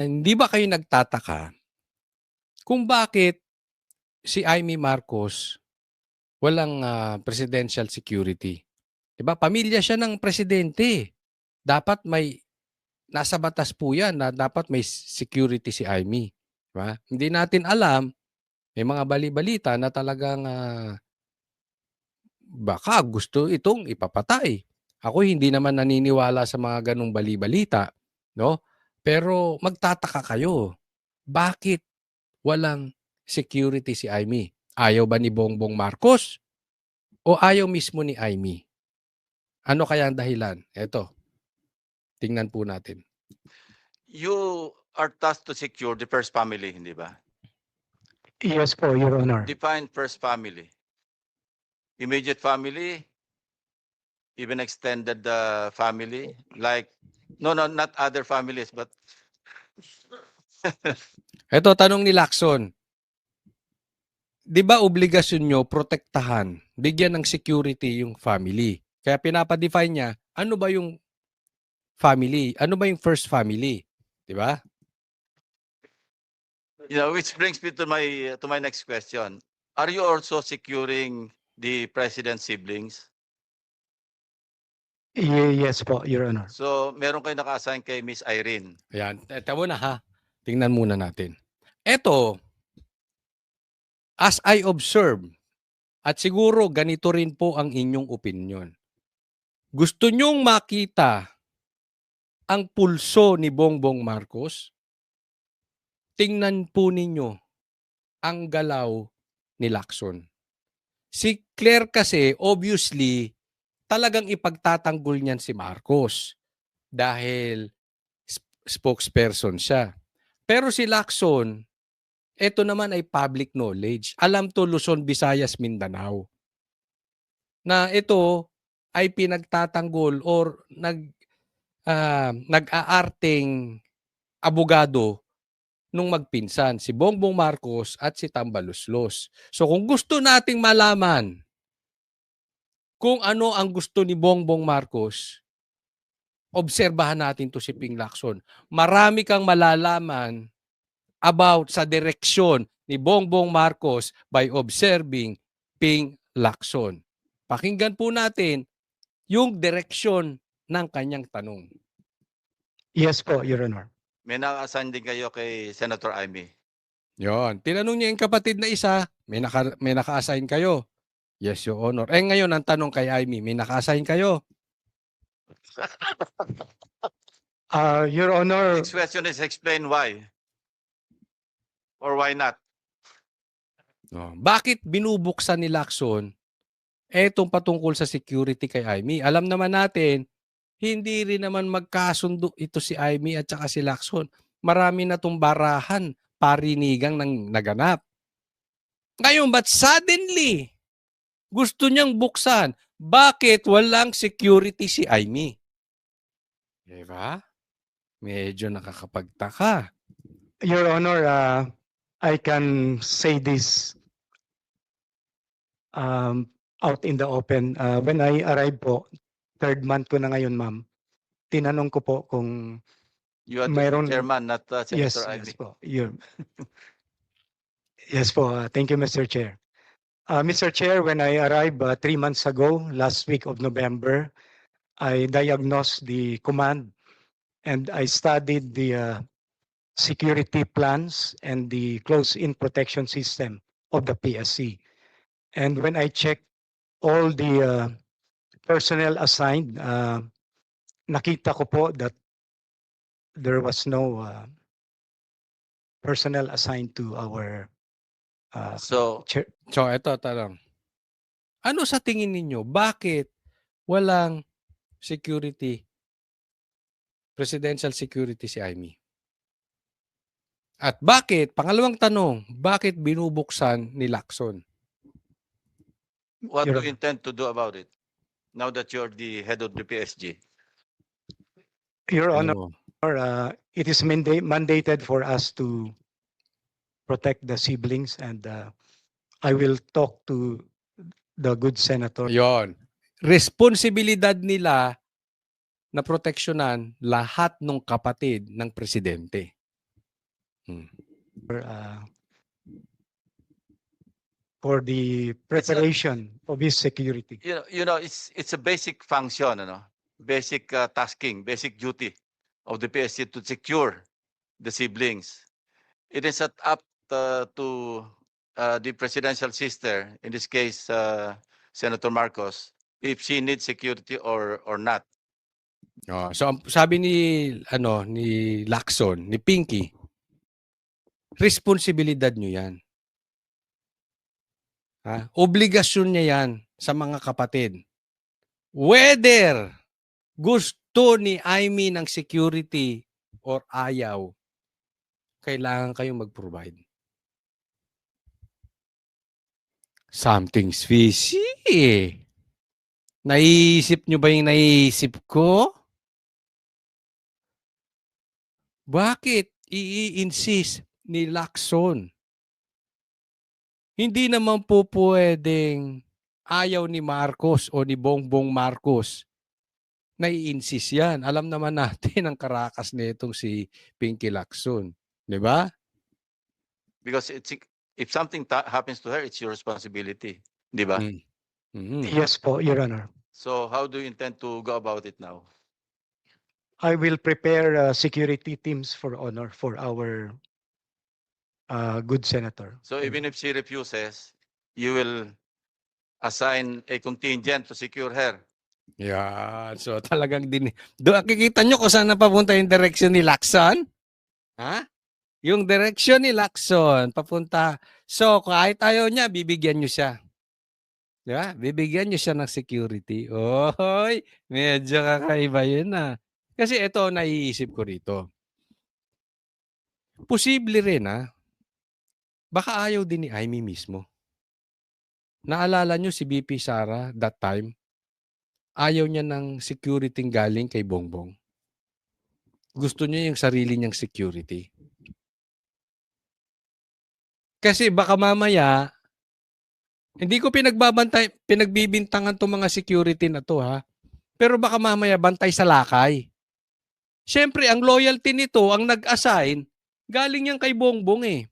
Hindi ba kayo nagtataka kung bakit si Amy Marcos walang presidential security? 'Di ba? Pamilya siya ng presidente. Dapat may nasa batas po 'yan na dapat may security si Amy, 'di ba? Hindi natin alam, may mga bali-balita na talagang baka gusto itong ipapatay. Ako hindi naman naniniwala sa mga ganong bali-balita, no? Pero magtataka kayo, bakit walang security si Amy? Ayaw ba ni Bongbong Marcos o ayaw mismo ni Amy? Ano kaya ang dahilan? Eto, tingnan po natin. You are tasked to secure the first family, hindi ba? Yes po, Your Honor. Define first family. Immediate family, even extended family, like, no, not other families, but Eto, tanong ni Lacson. Di ba obligasyon nyo protektahan, bigyan ng security yung family? Kaya pinapadefine niya, ano ba yung family? Ano ba yung first family? Di ba? which brings me to my next question. Are you also securing the president's siblings? Yes po, Your Honor. So, meron kayo naka-assign kay Miss Irene. Ayan, eto muna ha. Tingnan muna natin. Eto, as I observe, at siguro ganito rin po ang inyong opinion. Gusto nyong makita ang pulso ni Bongbong Marcos? Tingnan po ninyo ang galaw ni Lacson. Si Claire kasi, obviously, talagang ipagtatanggol niyan si Marcos dahil spokesperson siya. Pero si Lacson, ito naman ay public knowledge. Alam to Luzon, Visayas, Mindanao. Na ito ay pinagtatanggol or nag-aarting abogado nung magpinsan, si Bongbong Marcos at si Tambaluslos. So kung gusto nating malaman kung ano ang gusto ni Bongbong Marcos, obserbahan natin to si Ping Lacson. Marami kang malalaman about sa direksyon ni Bongbong Marcos by observing Ping Lacson. Pakinggan po natin yung direksyon ng kanyang tanong. Yes po, Your Honor. May naka-assign din kayo kay Senator Amy. Yon, tinanong niya yung kapatid na isa, may naka-assign kayo. Yes, Your Honor. Ngayon ang tanong kay Amy, may naka-assign kayo? Your Honor, Next question is explain why. Or why not? Bakit binubuksan ni Lacson etong patungkol sa security kay Amy? Alam naman natin, hindi rin naman magkasundo ito si Amy at saka si Lacson. Marami na itong barahan, parinigang ng naganap. Ngayon, but suddenly, gusto niyang buksan. Bakit walang security si Amy? Diba? Medyo nakakapagtaka. Your Honor, I can say this out in the open. When I arrived po, third month ko na ngayon, ma'am. Tinanong ko po kung You are mayroon... the chairman, not Senator Amy. Yes po. Yes po. Thank you, Mr. Chair. Mr. Chair, when I arrived 3 months ago, last week of November, I diagnosed the command and I studied the security plans and the close-in protection system of the PSC. And when I checked all the personnel assigned, nakita ko po that there was no personnel assigned to our So, chair. So, ito, tanong. Ano sa tingin ninyo? Bakit walang security, presidential security si Amy? At bakit, pangalawang tanong, bakit binubuksan ni Lacson? what do Your- you intend to do about it? Now that you're the head of the PSG. Your Honor, Ano? it is mandated for us to protect the siblings and I will talk to the good senator. Yon. Responsibilidad nila na proteksyonan lahat ng kapatid ng presidente. uh, for the preparation of his security. You know, it's a basic function, basic tasking, basic duty of the PSC to secure the siblings. It is not up to the presidential sister, in this case, Senator Marcos, if she needs security or not. So sabi ni ni Lacson, ni Pinky, responsibilidad nyo 'yan. Obligasyon niya 'yan sa mga kapatid. Whether gusto ni Amy ng security or ayaw, kailangan kayong mag-provide. Something's fishy. Naiisip nyo ba yung naiisip ko? Bakit i-insist ni Lacson? Hindi naman po pwedeng ayaw ni Marcos o ni Bongbong Marcos na i-insist yan. Alam naman natin ang karakas nitong si Pinky Lacson. Di ba? Because if something happens to her, it's your responsibility. Di ba? Yes po, Your Honor. So how do you intend to go about it now? I will prepare security teams for honor for our good senator. So even if she refuses, you will assign a contingent to secure her. Yeah, so talagang kikita nyo kung saan napapunta yung direksyon ni Lacson? Ha? Yung direksyon ni Lacson, papunta. So, kahit ayaw niya, bibigyan nyo siya. Di ba? Bibigyan nyo siya ng security. Oy, medyo kakaiba yun Kasi ito, naiisip ko rito. Posible rin baka ayaw din ni Amy mismo. Naalala nyo si BP Sara that time? Ayaw niya ng security galing kay Bongbong. Gusto niya yung sarili niyang security. Kasi baka mamaya, hindi ko pinagbibintangan itong mga security na to pero baka mamaya bantay sa lakay. Siyempre, ang loyalty nito, ang nag-assign, galing yan kay Bongbong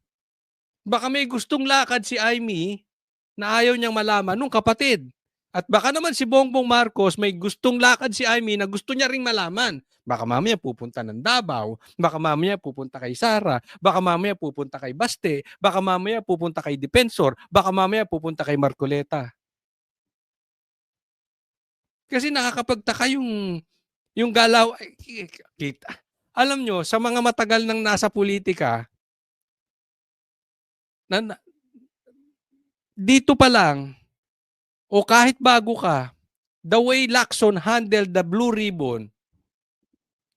Baka may gustong lakad si Amy na ayaw niyang malaman nung kapatid. At baka naman si Bongbong Marcos may gustong lakad si Amy na gusto niya ring malaman. Baka mamaya pupunta ng Davao, baka mamaya pupunta kay Sara, baka mamaya pupunta kay Baste, baka mamaya pupunta kay Defensor, baka mamaya pupunta kay Marcoleta. Kasi nakakapagtaka yung galaw. Alam nyo, sa mga matagal nang nasa politika, dito pa lang, o kahit bago ka, the way Lacson handled the Blue Ribbon,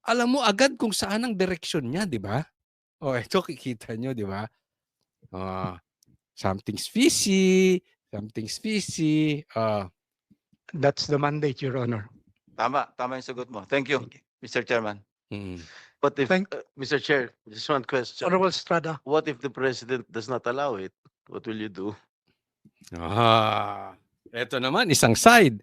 alam mo agad kung saan ang direksyon niya, di ba? Ito kikita nyo, di ba? Something's fishy. That's the mandate, Your Honor. Tama yung sagot mo. Thank you, Mr. Chairman. But if, Thank- Mr. Chair, just one question. Honorable Estrada. What if the president does not allow it? What will you do? Ito naman, isang side.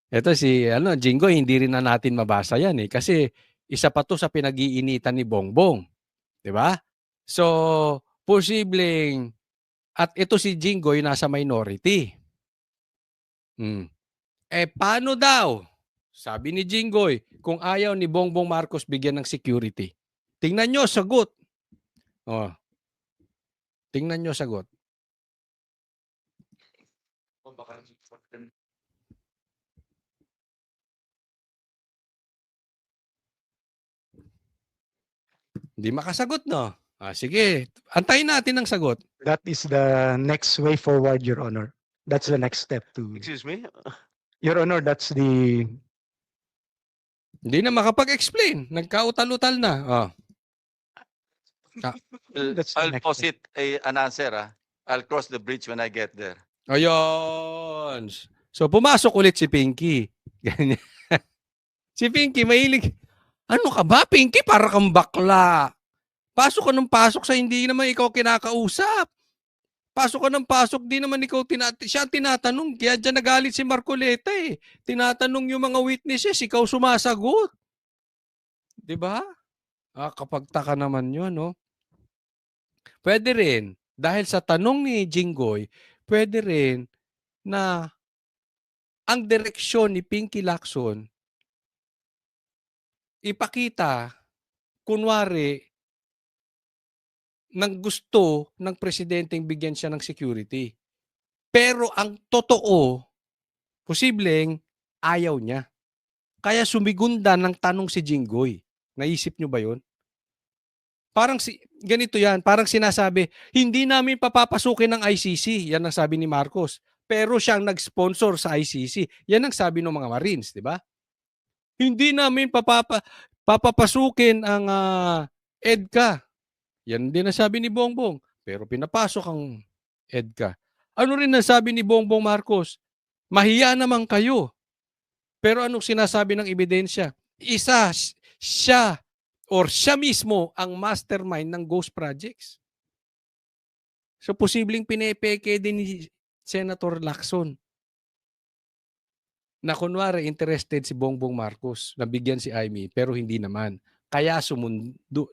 Ito si Jingo, hindi rin na natin mabasa yan kasi isa pa to sa pinag-iinitan ni Bongbong. 'Di ba? So, posibleng at ito si Jingo yung nasa minority. Paano daw? Sabi ni Jinggoy, kung ayaw ni Bongbong Marcos bigyan ng security. Tingnan nyo, sagot. Tingnan nyo, sagot. Hindi makasagot, no? Sige, antayin natin ang sagot. That is the next way forward, Your Honor. That's the next step to. Excuse me? Your Honor, that's the. Hindi na makapag-explain. Nagkautal-utal na. That's the I'll next posit an answer. I'll cross the bridge when I get there. Ayun. So, pumasok ulit si Pinky. Ganyan. Si Pinky, mahilig. Ano ka ba, Pinky? Para kang bakla. Pasok ka ng pasok sa hindi naman ikaw kinakausap. Pasok ka ng pasok, di naman ikaw siya tinatanong. Kaya dyan nagalit si Marcoleta Tinatanong yung mga witnesses, ikaw sumasagot. Diba? Kapag taka naman yun, no? Pwede rin, dahil sa tanong ni Jinggoy, pwede rin na ang direksyon ni Pinky Lacson ipakita, kunwari, ng gusto ng presidenteng bigyan siya ng security. Pero ang totoo, posibleng ayaw niya. Kaya sumigunda ng tanong si Jinggoy. Naisip niyo ba yun? Parang ganito yan, parang sinasabi, hindi namin papapasukin ng ICC. Yan ang sabi ni Marcos. Pero siyang nag-sponsor sa ICC. Yan ang sabi ng mga Marines, di ba? Hindi namin papapasukin ang EDCA. Yan din ang sabi ni Bongbong. Pero pinapasok ang EDCA. Ano rin ang sabi ni Bongbong Marcos? Mahiya naman kayo. Pero anong sinasabi ng ebidensya? Siya mismo ang mastermind ng ghost projects. So posibleng pinepeke din ni Senator Lacson na kunwari interested si Bongbong Marcos na bigyan si Amy pero hindi naman. Kaya sumundot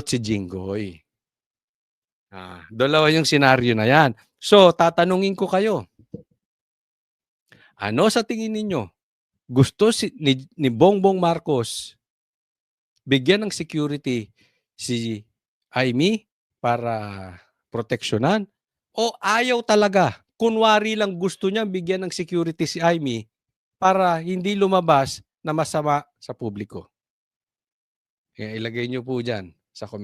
si Jinggoy. Dalawa yung senaryo na yan. So tatanungin ko kayo. Ano sa tingin ninyo? Gusto ni Bongbong Marcos bigyan ng security si Amy para proteksyonan? O ayaw talaga? Kunwari lang gusto niya bigyan ng security si Amy para hindi lumabas na masama sa publiko. Kaya ilagay niyo po dyan sa comment.